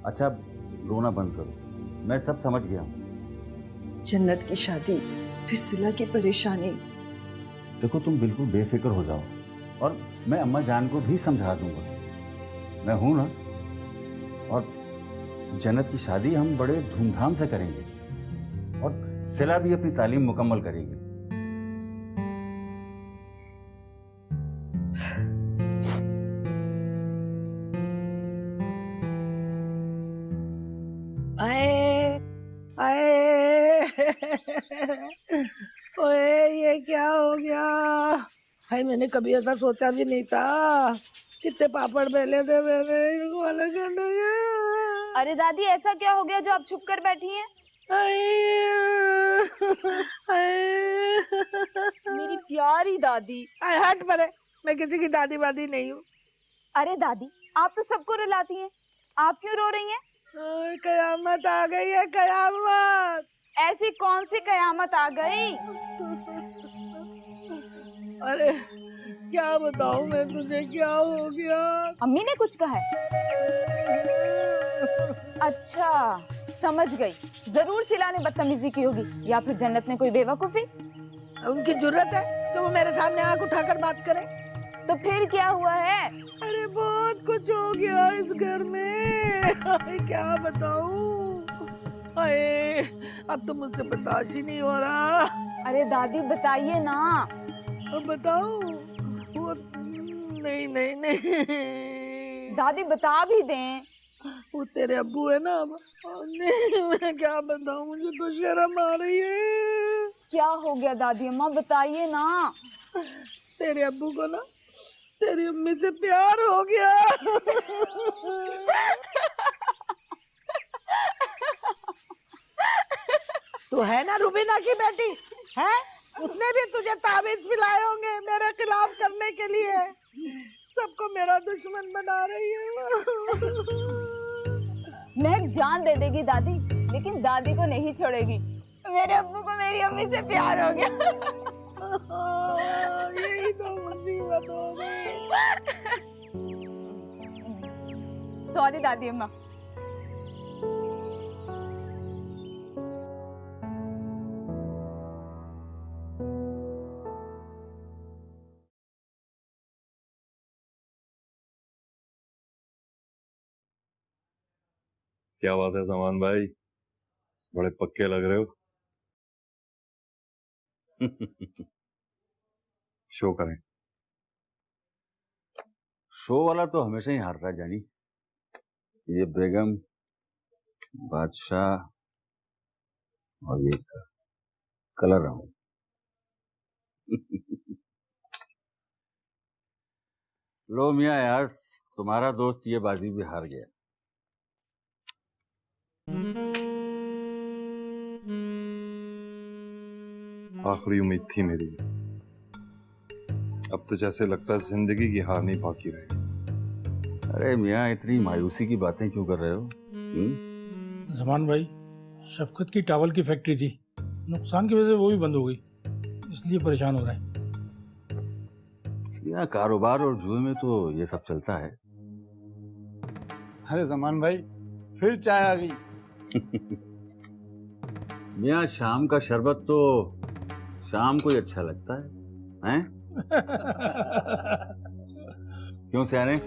अच्छा रोना बंद करो, मैं सब समझ गया हूँ। जन्नत की शादी, फिर सिला की परेशानी। देखो तुम बिल्कुल बेफिक्र हो जाओ और मैं अम्मा जान को भी समझा दूंगा, मैं हूं ना। और जन्नत की शादी हम बड़े धूमधाम से करेंगे और सिला भी अपनी तालीम मुकम्मल करेगी। आए आए ओए ये क्या हो गया? भाई मैंने कभी ऐसा सोचा भी नहीं था। कितने पापड़ बेले थे मैंने, इनको अलग कर दिया। अरे दादी ऐसा क्या हो गया जो आप छुप कर बैठी हैं? मेरी प्यारी दादी। हट परे, मैं किसी की दादी वादी नहीं हूँ। अरे दादी आप तो सबको रुलाती हैं, आप क्यों रो रही हैं? कयामत आ गई है, कयामत। ऐसी कौन सी कयामत आ गई? अरे क्या बताऊं मैं तुझे, क्या हो गया? अम्मी ने कुछ कहा है? अच्छा समझ गई, जरूर सिला ने बदतमीजी की होगी या फिर जन्नत ने कोई बेवकूफी। उनकी जुर्रत है तो वो मेरे सामने आंख उठाकर बात करे। तो फिर क्या हुआ है? अरे बहुत कुछ हो गया इस घर में, क्या बताऊं। अरे अब तो मुझसे बर्दाश्त ही नहीं हो रहा। अरे दादी बताइए ना। अब बताऊं? वो नहीं नहीं नहीं दादी बता भी दें। वो तेरे अब्बू है ना। नहीं मैं क्या बताऊं, मुझे तो शर्म आ रही है। क्या हो गया दादी अम्मा, बताइए ना। तेरे अब्बू को ना तेरी अम्मी से प्यार हो गया। तू है ना रुबीना की बेटी है, उसने भी तुझे ताबीज पिलाए होंगे मेरे खिलाफ करने के लिए। सबको मेरा दुश्मन बना रही है। महक जान दे देगी दादी, लेकिन दादी को नहीं छोड़ेगी। मेरे अब्बू को मेरी अम्मी से प्यार हो गया। यही तो मुसीबत हो गई। सॉरी दादी अम्मा। क्या बात है जमान भाई, बड़े पक्के लग रहे हो। शो करें। शो वाला तो हमेशा ही हारता है जानी। ये बेगम, बादशाह और ये कलर राउंड। लो मियां यार, तुम्हारा दोस्त ये बाजी भी हार गया। आखिरी उम्मीद थी मेरी, अब तो जैसे लगता है जिंदगी की हार नहीं बाकी रही। अरे मियां इतनी मायूसी की बातें क्यों कर रहे हो? जमान भाई, शफकत की टावल की फैक्ट्री थी, नुकसान की वजह से वो भी बंद हो गई, इसलिए परेशान हो रहा है। मियां कारोबार और जुए में तो ये सब चलता है। अरे जमान भाई फिर चाय आ गई। मियां शाम का शरबत तो शाम को ही अच्छा लगता है, हैं? क्यों सियाने?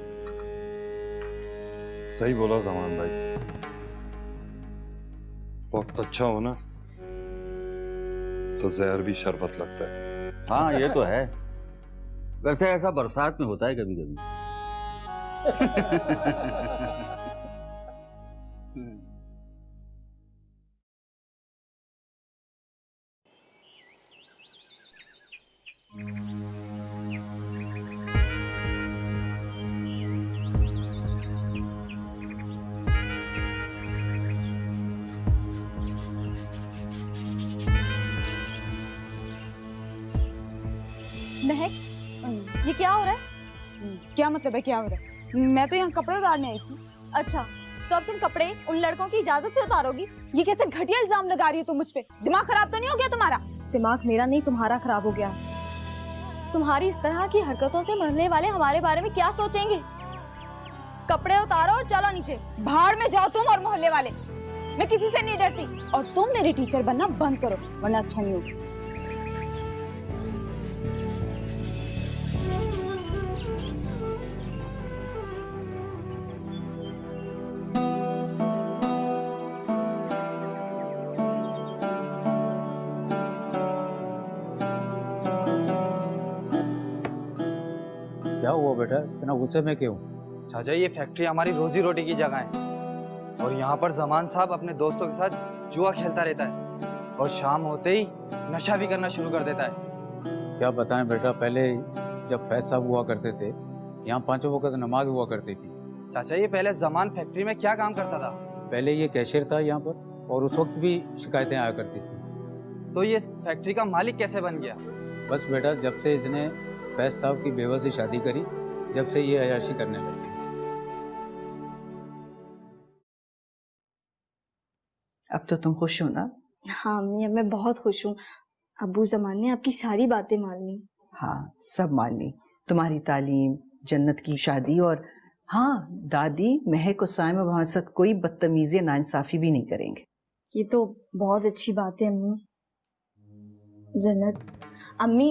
सही बोला जमान भाई, वक्त अच्छा हो ना तो जहर भी शरबत लगता है। हाँ ये तो है, वैसे ऐसा बरसात में होता है कभी कभी। महक, ये क्या हो रहा है? क्या मतलब है क्या हो रहा है? मैं तो यहाँ कपड़े उतारने आई थी। अच्छा तो अब तुम कपड़े उन लड़कों की इजाजत से उतारोगी? ये कैसे घटिया इल्जाम लगा रही हो तुम मुझ पे? दिमाग खराब तो नहीं हो गया तुम्हारा? दिमाग मेरा नहीं तुम्हारा खराब हो गया। तुम्हारी इस तरह की हरकतों से मोहल्ले वाले हमारे बारे में क्या सोचेंगे? कपड़े उतारो और चलो नीचे। भाड़ में जाओ तुम और मोहल्ले वाले। मैं किसी से नहीं डरती और तुम मेरी टीचर बनना बंद करो वरना अच्छा नहीं होगा। क्या हुआ बेटा, इतना गुस्से में क्यों? चाचा ये फैक्ट्री हमारी रोजी रोटी की जगह है और यहाँ पर जमान साहब अपने दोस्तों के साथ जुआ खेलता रहता है और शाम होते ही नशा भी करना शुरू कर देता है। क्या बताएं बेटा, पहले जब फैज साहब हुआ करते थे यहाँ 5 वक्त नमाज हुआ करती थी। चाचा ये पहले जमान फैक्ट्री में क्या काम करता था? पहले ये कैशियर था यहाँ पर और उस वक्त भी शिकायतें आया करती थी। तो ये फैक्ट्री का मालिक कैसे बन गया? बस बेटा, जब से इसने फैज साहब की बेवा से शादी करी, जब से ये अयाशी करने लगी। अब तो तुम खुश हो ना? हाँ अम्मी, अब मैं बहुत खुश हूँ। अब्बू जमान ने आपकी सारी बातें मान ली। हाँ, सब मान ली। तुम्हारी तालीम, जन्नत की शादी और हाँ, दादी महक और साइमा वहां से कोई बदतमीजी या नाइंसाफी भी नहीं करेंगे। ये तो बहुत अच्छी बात है अम्मी। जन्नत अम्मी,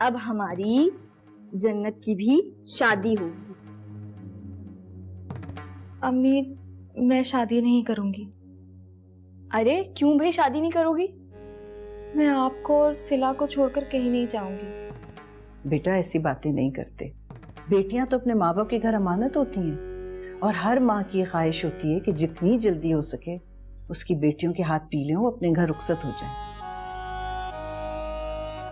अब हमारी जन्नत की भी शादी होगी। अम्मी मैं शादी नहीं करूंगी। अरे क्यों भाई शादी नहीं करोगी? मैं आपको और सिला को छोड़कर कहीं नहीं जाऊंगी। बेटा ऐसी बातें नहीं करते। बेटियां तो अपने माँ बाप के घर अमानत होती हैं और हर माँ की ख्वाहिश होती है कि जितनी जल्दी हो सके उसकी बेटियों के हाथ पीले हो, अपने घर रुखसत हो जाए।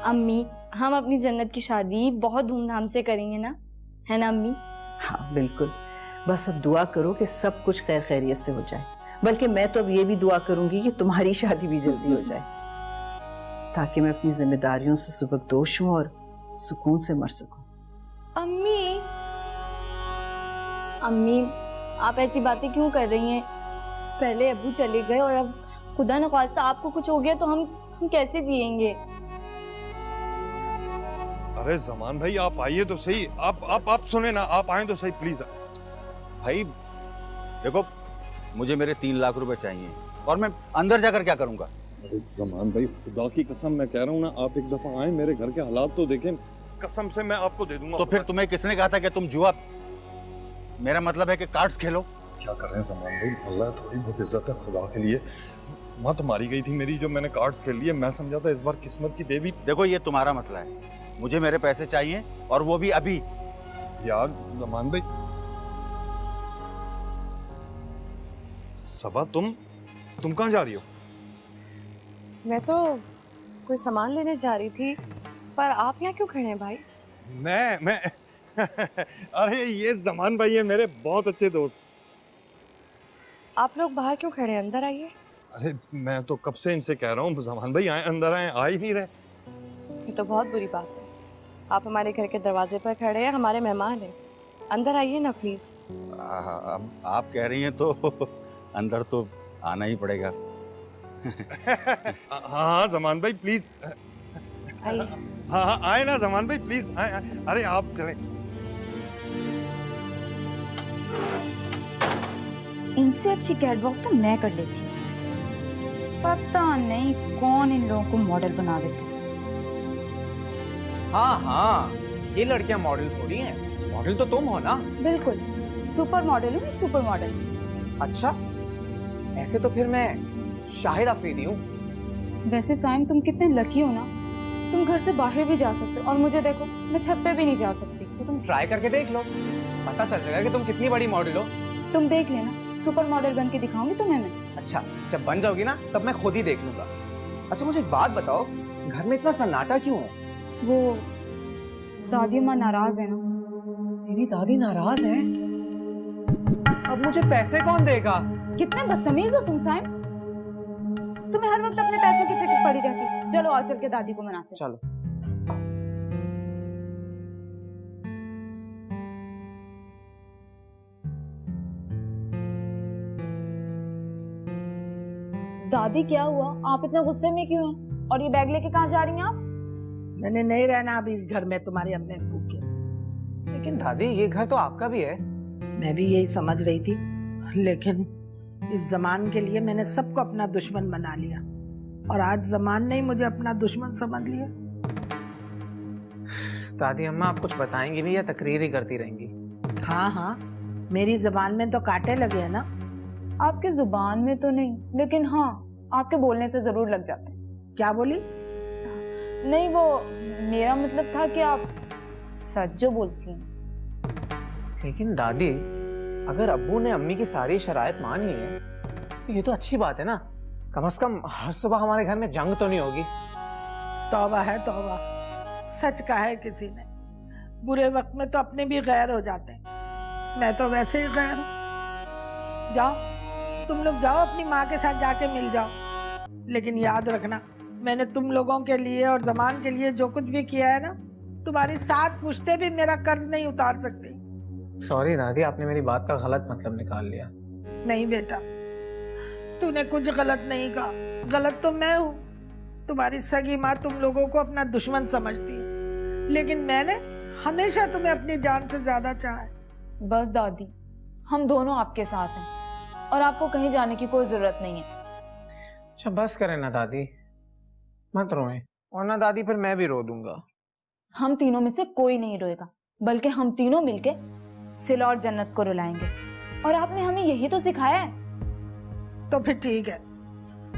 अम्मी हम अपनी जन्नत की शादी बहुत धूमधाम से करेंगे ना, है ना अम्मी? हाँ बिल्कुल। बस अब दुआ करो कि सब कुछ खैर खैरियत से हो जाए। बल्कि मैं तो अब ये भी दुआ करूंगी कि तुम्हारी शादी भी जल्दी हो जाए ताकि मैं अपनी जिम्मेदारियों से सुबकदोश हूँ और सुकून से मर सकूं। अम्मी अम्मी आप ऐसी बातें क्यों कर रही हैं? पहले अब्बू चले गए और अब खुदा न ख्वास्ता आपको कुछ हो गया तो हम कैसे जिएंगे? अरे जमान भाई आप आइए तो सही। आप सुने ना, आप आए तो सही प्लीज। भाई देखो, मुझे मेरे 3 लाख रुपए चाहिए और मैं अंदर जाकर क्या करूंगा? अरे जमान भाई खुदा की कसम मैं कह रहा हूँ ना, आप एक दफा आए, मेरे घर के हालात तो देखें, कसम से मैं आपको दे दूंगा। तो फिर तुम्हें किसने कहा था कि तुम जुआ, मेरा मतलब है कि कार्ड्स खेलो? क्या कर रहे हैं जमान भाई, अल्लाह थोड़ी बहुत इज्जत है खुदा के लिए। माँ तो मारी गई थी मेरी जो मैंने कार्ड्स खेल लिए। मैं समझा था इस बार किस्मत की देवी। देखो ये तुम्हारा मसला है, मुझे मेरे पैसे चाहिए और वो भी अभी। यार जमान भाई, सबा तुम कहाँ जा रही हो? मैं तो कोई सामान लेने जा रही थी, पर आप यहाँ क्यों खड़े हैं भाई? मैं अरे ये जमान भाई है मेरे बहुत अच्छे दोस्त। आप लोग बाहर क्यों खड़े हैं? अंदर आइए। अरे मैं तो कब से इनसे कह रहा हूँ जमान भाई आए, अंदर आए, आ ही नहीं रहे। ये तो बहुत बुरी बात है। आप हमारे घर के दरवाजे पर खड़े हैं, हमारे मेहमान हैं। अंदर आइए ना प्लीज। अब आप कह रही हैं तो अंदर तो आना ही पड़ेगा। हाँ जमान भाई प्लीज। आइए। हाँ आए ना जमान भाई प्लीज आए। अरे आप चलें। इनसे अच्छी कैटवॉक तो मैं कर लेती हूँ। पता नहीं कौन इन लोगों को मॉडल बना देता। हाँ ये लड़कियां मॉडल थोड़ी हैं, मॉडल तो तुम हो ना। बिल्कुल सुपर मॉडल हूँ, सुपर मॉडल। अच्छा ऐसे तो फिर मैं शाहिद अफरीदी हूँ। वैसे साइम तुम कितने लकी हो ना, तुम घर से बाहर भी जा सकते हो और मुझे देखो मैं छत पे भी नहीं जा सकती। तो तुम ट्राई करके देख लो, पता चल जाएगा कि तुम कितनी बड़ी मॉडल हो। तुम देख लेना, सुपर मॉडल बन के दिखाऊंगी तुम्हें मैं। अच्छा जब बन जाओगी ना तब मैं खुद ही देख लूंगा। अच्छा मुझे एक बात बताओ, घर में इतना सन्नाटा क्यों है? वो दादी माँ नाराज है ना। मेरी दादी नाराज है? अब मुझे पैसे कौन देगा? कितने बदतमीज हो तुम साइम, तुम्हें हर वक्त अपने पैसों की फिक्र पड़ी रहती। चलो आज चल के दादी को मनाते। चलो। दादी क्या हुआ, आप इतने गुस्से में क्यों हैं? और ये बैग लेके कहाँ जा रही हैं आप? मैंने नहीं रहना अभी इस घर में तुम्हारे अम्मे अब्बू के। लेकिन दादी ये घर तो आपका भी है। मैं भी यही समझ रही थी, लेकिन इस जमान के लिए मैंने सबको अपना दुश्मन बना लिया और आज जमान ने ही मुझे अपना दुश्मन समझ लिया। दादी अम्मा आप कुछ बताएंगी भी या तकरीर ही करती रहेंगी? हाँ हाँ, मेरी जबान में तो कांटे लगे हैं ना। आपके जुबान में तो नहीं, लेकिन हाँ आपके बोलने से जरूर लग जाते हैं। क्या बोली? नहीं, वो मेरा मतलब था कि आप सच जो बोलती हैं। लेकिन दादी अगर अब्बू ने अम्मी की सारी शराइत मान ली है तो ये तो अच्छी बात है ना। कम से कम हर सुबह हमारे घर में जंग तो नहीं होगी। तौबा है तौबा, सच कहा है किसी ने। बुरे वक्त में तो अपने भी गैर हो जाते हैं। मैं तो वैसे ही गैर हूँ। जाओ तुम लोग जाओ, अपनी माँ के साथ जाके मिल जाओ। लेकिन याद रखना, मैंने तुम लोगों के लिए और जमान के लिए जो कुछ भी किया है ना, तुम्हारी 7 पुश्ते भी मेरा कर्ज नहीं उतार सकती। सॉरी दादी, आपने मेरी बात का गलत मतलब निकाल लिया। नहीं बेटा, तूने कुछ गलत नहीं कहा, गलत तो मैं हूँ। तुम्हारी सगी माँ तुम लोगों को अपना दुश्मन समझती है, लेकिन मैंने हमेशा तुम्हें अपनी जान से ज्यादा चाहा है। बस दादी, हम दोनों आपके साथ हैं और आपको कहीं जाने की कोई जरूरत नहीं है। अच्छा बस करें ना दादी, मत रोएं, और ना दादी फिर मैं भी रो दूंगा। हम तीनों में से कोई नहीं रोएगा, बल्कि हम तीनों मिलके सिला और जन्नत को रुलाएंगे। और आपने हमें यही तो सिखाया है। तो फिर ठीक है,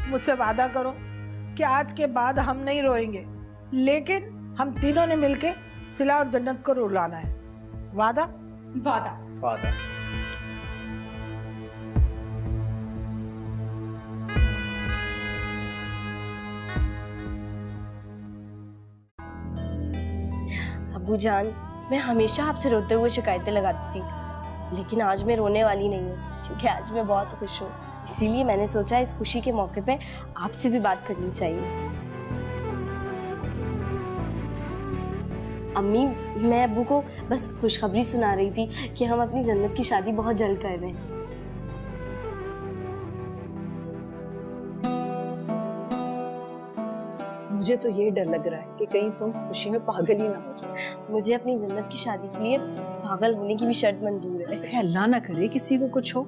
मुझसे वादा करो कि आज के बाद हम नहीं रोएंगे, लेकिन हम तीनों ने मिलके सिला और जन्नत को रुलाना है। वादा? वादा। वादा। अब्बू जान, मैं हमेशा आपसे रोते हुए शिकायतें लगाती थी, लेकिन आज मैं रोने वाली नहीं हूँ, क्योंकि आज मैं बहुत खुश हूँ। इसीलिए मैंने सोचा इस खुशी के मौके पे आपसे भी बात करनी चाहिए। अम्मी, मैं अब्बू को बस खुशखबरी सुना रही थी कि हम अपनी जन्नत की शादी बहुत जल्द कर रहे हैं। मुझे तो ये डर लग रहा है कि कहीं तुम खुशी में पागल ही ना हो जाओ। मुझे अपनी जन्नत की शादी के लिए पागल होने की भी शर्त मंजूर है। अल्लाह ना करे किसी को कुछ हो,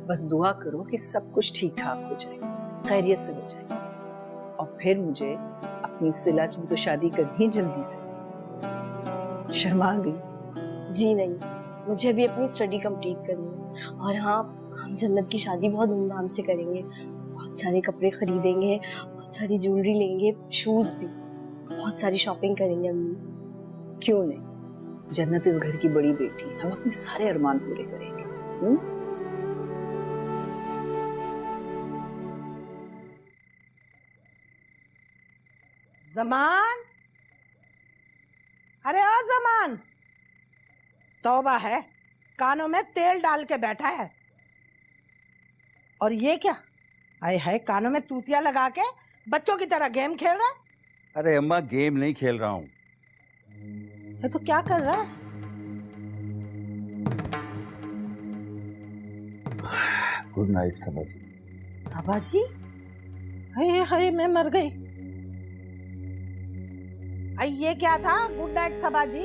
बस दुआ करो कि सब कुछ ठीक ठाक हो जाए, खैरियत से हो जाए। और फिर मुझे अपनी सिला की भी तो शादी करनी है जल्दी से। शर्मा गई? जी नहीं, मुझे भी अपनी स्टडी कंप्लीट करनी है। और हाँ, हम जन्नत की शादी बहुत धूमधाम से करेंगे। बहुत सारे कपड़े खरीदेंगे, बहुत सारी ज्वेलरी लेंगे, शूज भी, बहुत सारी शॉपिंग करेंगे अम्मी। क्यों नहीं, जन्नत इस घर की बड़ी बेटी, हम अपने सारे अरमान पूरे करेंगे। जमान, अरे ओ जमान, तौबा है, कानों में तेल डाल के बैठा है। और ये क्या? आए हाय, कानों में तूतिया लगा के बच्चों की तरह गेम खेल रहा है। अरे अम्मा, गेम नहीं खेल रहा हूँ। ये तो क्या कर रहा है? गुड नाइट सबा जी। सबा जी? हाय हाय, मैं मर गई। ये क्या था? गुड नाइट सबा जी।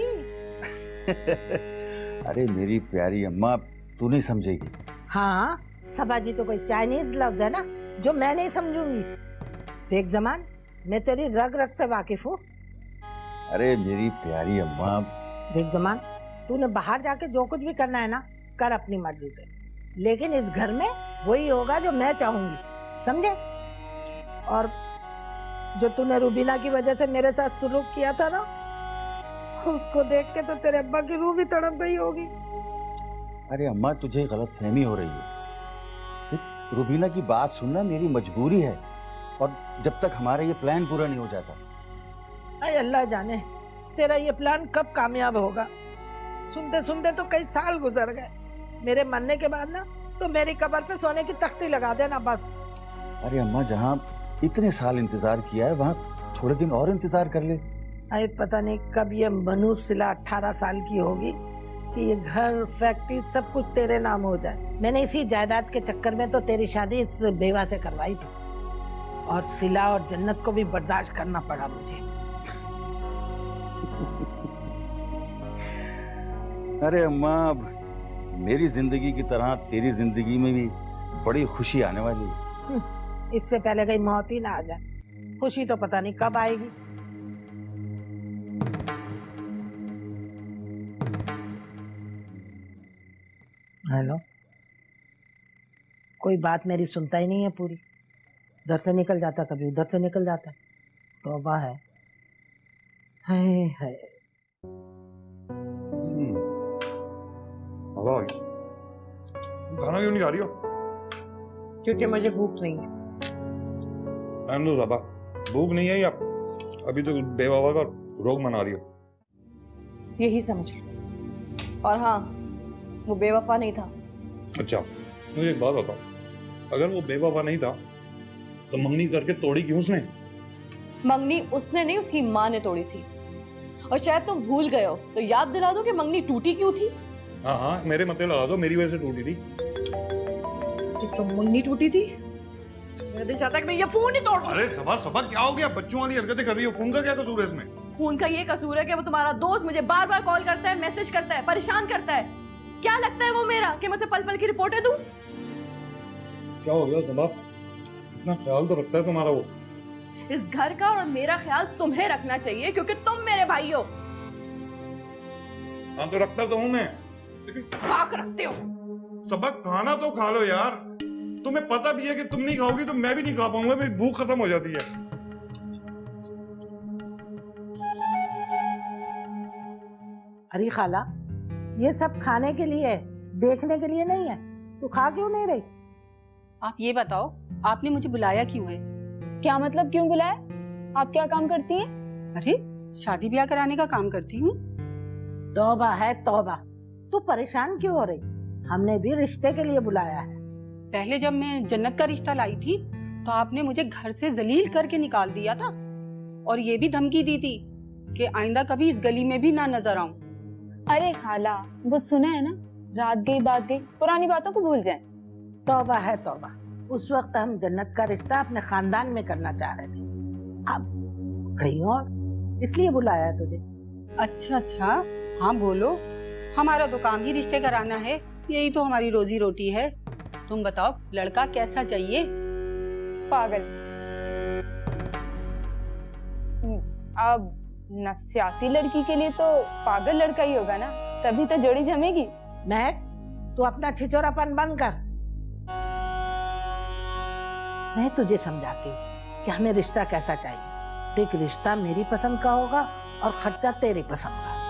अरे मेरी प्यारी अम्मा, तू नहीं समझेगी। हाँ, सबा जी तो कोई चाइनीज लफ्ज है ना, जो मैं नहीं समझूंगी। देख जमान, मैं तेरी रग रग से वाकिफ हूँ। अरे मेरी प्यारी अम्मा। देख जमान, तूने बाहर जाके जो कुछ भी करना है ना, कर अपनी मर्जी से, लेकिन इस घर में वही होगा जो मैं चाहूंगी, समझे? और जो तूने रूबीना की वजह से मेरे साथ सुलूक किया था ना, उसको देख के तो तेरे अब्बा की रूह भी तड़प गई होगी। अरे अम्मा, तुझे गलत फहमी हो रही है। रूबीना की बात सुनना मेरी मजबूरी है, और जब तक हमारा ये प्लान पूरा नहीं हो जाता। अरे अल्लाह जाने तेरा ये प्लान कब कामयाब होगा। सुनते सुनते तो कई साल गुजर गए। मेरे मरने के बाद ना तो मेरी कब्र पे सोने की तख्ती लगा देना बस। अरे अम्मा, जहाँ इतने साल इंतजार किया है, वहाँ थोड़े दिन और इंतजार कर ले। अरे पता नहीं कब ये मनु सिला 18 साल की होगी कि ये घर, फैक्ट्री सब कुछ तेरे नाम हो जाए। मैंने इसी जायदाद के चक्कर में तो तेरी शादी इस बेवा से करवाई थी, और सिला और जन्नत को भी बर्दाश्त करना पड़ा मुझे। अरे अम्मा, मेरी जिंदगी की तरह तेरी जिंदगी में भी बड़ी खुशी आने वाली है। इससे पहले कहीं मौत ही ना आ जाए, खुशी तो पता नहीं कब आएगी। हेलो, कोई बात मेरी सुनता ही नहीं है पूरी, उधर से निकल जाता, कभी उधर से निकल जाता। तौबा है। हाय। खाना क्यों नहीं खा रही हो? क्योंकि मुझे भूख नहीं है। भूख नहीं है या अभी तो बेवफा का रोग मना रही हो? यही समझ लो। और हाँ, वो बेवफा नहीं था। अच्छा, मुझे एक बात बताओ, अगर वो बेवफा नहीं था तो मंगनी करके तोड़ी क्यों उसने? मंगनी उसने नहीं, उसकी माँ ने तोड़ी थी। और शायद तुम भूल गए हो, तो याद दिला दो कि मंगनी टूटी क्यों थी। हाँ, मेरे मत्थे लगा दो, मेरी वजह से टूटी थी। तो मंगनी टूटी थी, मेरा दिल चाहता है कि मैं ये फोन ही तोड़ दूं। अरे सबा क्या हो गया? बच्चों वाली हरकतें कर रही हो। फोन का क्या कसूर है इसमें? फोन का ये कसूर है कि वो तुम्हारा दोस्त मुझे बार बार कॉल करता है, मैसेज करता है, परेशान करता है। क्या लगता है वो मेरा कि मुझसे पल पल की रिपोर्टें दूं? क्या हो गया सबा? इतना ख्याल तो रखता है तुम्हारा वो। इस घर का और मेरा ख्याल तुम्हें रखना चाहिए क्योंकि तुम मेरे भाई हो। हाँ तो रखता तो हूँ मैं, लेकिन खाक रखते हो। सबक खाना तो खा लो यार। तुम्हें पता भी है कि तुम नहीं खाओगी तो मैं भी नहीं खा पाऊंगा, मेरी भूख खत्म हो जाती है। अरे खाला, ये सब खाने के लिए है, देखने के लिए नहीं है। तू खा क्यों नहीं रही? आप ये बताओ, आपने मुझे बुलाया क्यों है? क्या मतलब क्यों बुलाया? आप क्या काम करती हैं? अरे शादी ब्याह कराने का काम करती हूँ। तौबा है तौबा, तू परेशान क्यों हो रही? हमने भी रिश्ते के लिए बुलाया है। पहले जब मैं जन्नत का रिश्ता लाई थी तो आपने मुझे घर से जलील करके निकाल दिया था और ये भी धमकी दी थी कि आइंदा कभी इस गली में भी ना नजर आऊं। अरे खाला, वो सुना है ना, रात गई बात गई, पुरानी बातों को भूल जाएं। तौबा है तौबा, उस वक्त हम जन्नत का रिश्ता अपने खानदान में करना चाह रहे थे, अब कहीं और, इसलिए बुलाया है तुझे। अच्छा, हाँ बोलो। हमारा तो काम ही रिश्ते कराना है, यही तो हमारी रोजी रोटी है। तुम बताओ, लड़का कैसा चाहिए? पागल। अब नफसियाती लड़की के लिए तो पागल लड़का ही होगा ना, तभी तो जोड़ी जमेगी। महक, तू अपना छिचोरापन बंद कर। मैं तुझे समझाती हूँ कि हमें रिश्ता कैसा चाहिए। देख, रिश्ता मेरी पसंद का होगा और खर्चा तेरी पसंद का।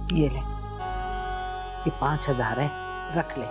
ये ले, ये 5,000 है, रख ले।